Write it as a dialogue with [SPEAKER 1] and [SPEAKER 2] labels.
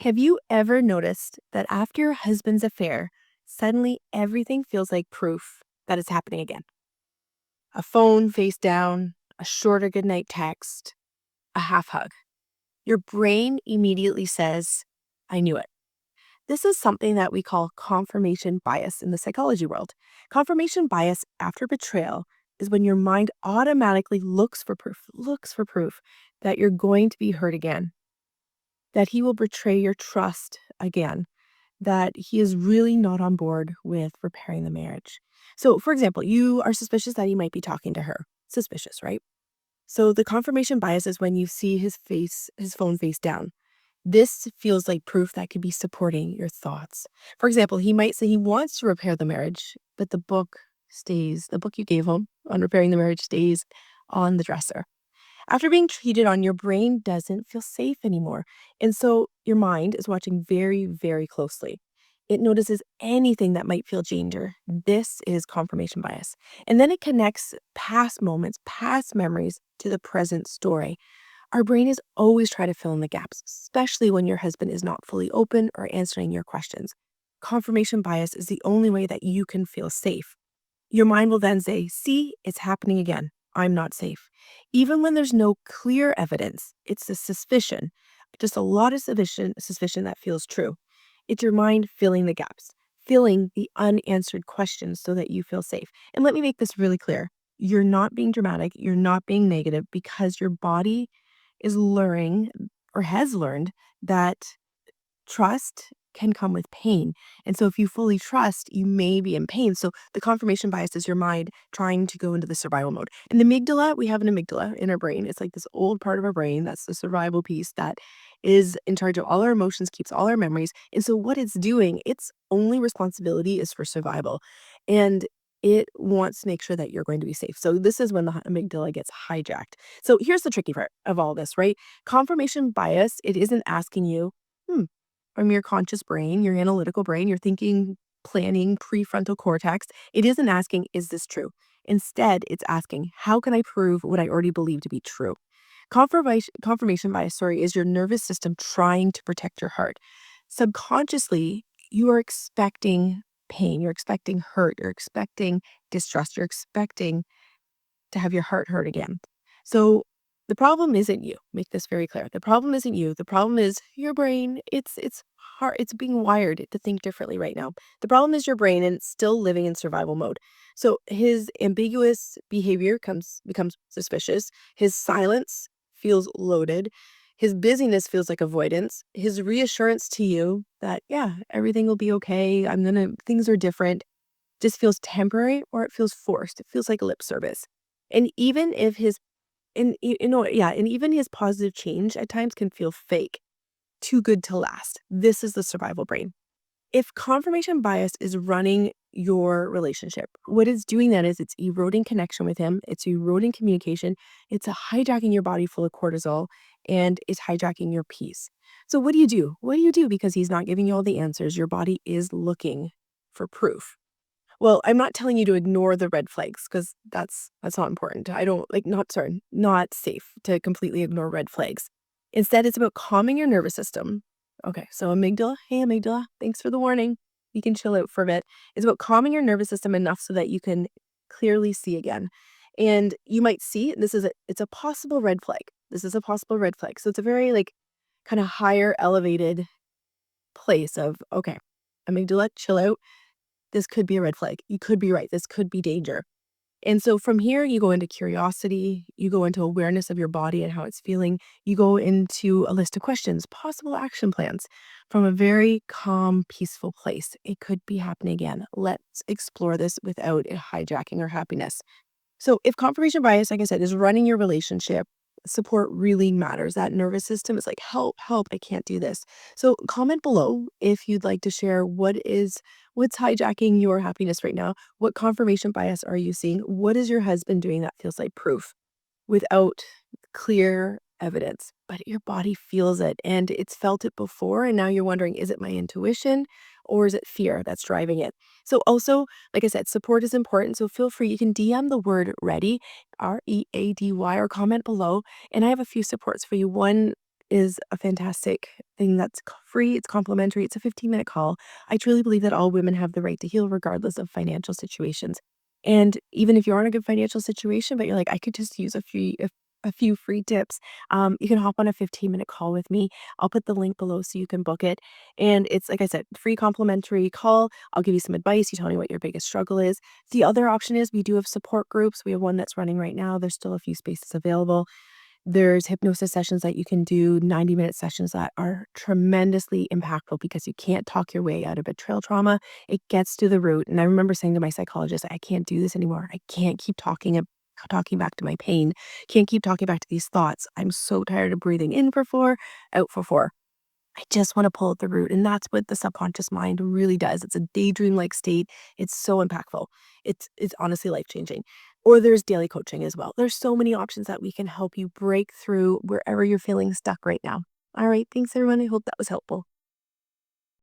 [SPEAKER 1] Have you ever noticed that after your husband's affair, suddenly everything feels like proof that it's happening again? A phone face down, a shorter goodnight text, a half hug. Your brain immediately says, I knew it. This is something that we call confirmation bias in the psychology world. Confirmation bias after betrayal is when your mind automatically looks for proof that you're going to be hurt again, that he will betray your trust again, that he is really not on board with repairing the marriage. So, for example, you are suspicious that he might be talking to her. Suspicious, right? So, the confirmation bias is when you see his phone face down. This feels like proof that could be supporting your thoughts. For example, he might say he wants to repair the marriage, but the book you gave him on repairing the marriage stays on the dresser. After being cheated on, your brain doesn't feel safe anymore. And so your mind is watching very, very closely. It notices anything that might feel danger. This is confirmation bias. And then it connects past moments, past memories to the present story. Our brain is always trying to fill in the gaps, especially when your husband is not fully open or answering your questions. Confirmation bias is the only way that you can feel safe. Your mind will then say, see, it's happening again. I'm not safe. Even when there's no clear evidence, it's a suspicion, just a lot of suspicion that feels true. It's your mind filling the gaps, filling the unanswered questions so that you feel safe. And let me make this really clear. You're not being dramatic. You're not being negative because your body is learning or has learned that trust can come with pain. And so if you fully trust, you may be in pain. So the confirmation bias is your mind trying to go into the survival mode. And the amygdala, we have an amygdala in our brain. It's like this old part of our brain. That's the survival piece that is in charge of all our emotions, keeps all our memories. And so what it's doing, its only responsibility is for survival. And it wants to make sure that you're going to be safe. So this is when the amygdala gets hijacked. So here's the tricky part of all this, right? Confirmation bias, it isn't asking you, from your conscious brain, your analytical brain, your thinking, planning, prefrontal cortex. It isn't asking, is this true? Instead, it's asking, how can I prove what I already believe to be true? Confirmation bias, is your nervous system trying to protect your heart. Subconsciously, you are expecting pain, you're expecting hurt, you're expecting distrust, you're expecting to have your heart hurt again. So the problem isn't you. Make this very clear. The problem isn't you. The problem is your brain. It's hard. It's being wired to think differently right now. The problem is your brain, and it's still living in survival mode. So his ambiguous behavior becomes suspicious. His silence feels loaded. His busyness feels like avoidance. His reassurance to you that, yeah, everything will be okay. Things are different, just feels temporary, or it feels forced. It feels like lip service. And even if his and yeah, and even his positive change at times can feel fake, too good to last. This is the survival brain. If confirmation bias is running your relationship, what it's doing then is it's eroding connection with him, it's eroding communication, it's hijacking your body full of cortisol, and it's hijacking your peace. So what do you do? What do you do? Because he's not giving you all the answers. Your body is looking for proof. Well, I'm not telling you to ignore the red flags because that's not important. I don't like not sorry, not safe to completely ignore red flags. Instead, it's about calming your nervous system. Okay, so amygdala, hey amygdala, thanks for the warning. You can chill out for a bit. It's about calming your nervous system enough so that you can clearly see again. And you might see it's a possible red flag. This is a possible red flag. So it's a very like kind of higher elevated place of okay, amygdala, chill out, this could be a red flag. You could be right. This could be danger. And so from here, you go into curiosity, you go into awareness of your body and how it's feeling. You go into a list of questions, possible action plans from a very calm, peaceful place. It could be happening again. Let's explore this without it hijacking our happiness. So if confirmation bias, like I said, is running your relationship, support really matters. That nervous system is like, help, help, I can't do this. So comment below if you'd like to share what's hijacking your happiness right now. What confirmation bias are you seeing? What is your husband doing that feels like proof without clear evidence? But your body feels it and it's felt it before. And now you're wondering, is it my intuition or is it fear that's driving it? So also, like I said, support is important. So feel free, you can DM the word ready, READY, or comment below. And I have a few supports for you. One is a fantastic thing that's free, it's complimentary, it's a 15-minute call. I truly believe that all women have the right to heal regardless of financial situations. And even if you're in a good financial situation, but you're like, I could just use a few free tips, you can hop on a 15-minute call with me. I'll put the link below so you can book it. And it's, like I said, free complimentary call. I'll give you some advice. You tell me what your biggest struggle is. The other option is we do have support groups. We have one that's running right now. There's still a few spaces available. There's hypnosis sessions that you can do, 90-minute sessions that are tremendously impactful because you can't talk your way out of betrayal trauma. It gets to the root. And I remember saying to my psychologist, I can't do this anymore. I can't keep talking back to my pain. Can't keep talking back to these thoughts. I'm so tired of breathing in for 4, out for 4. I just want to pull at the root. And that's what the subconscious mind really does. It's a daydream-like state. It's so impactful. It's honestly life-changing. Or there's daily coaching as well. There's so many options that we can help you break through wherever you're feeling stuck right now. All right. Thanks, everyone. I hope that was helpful.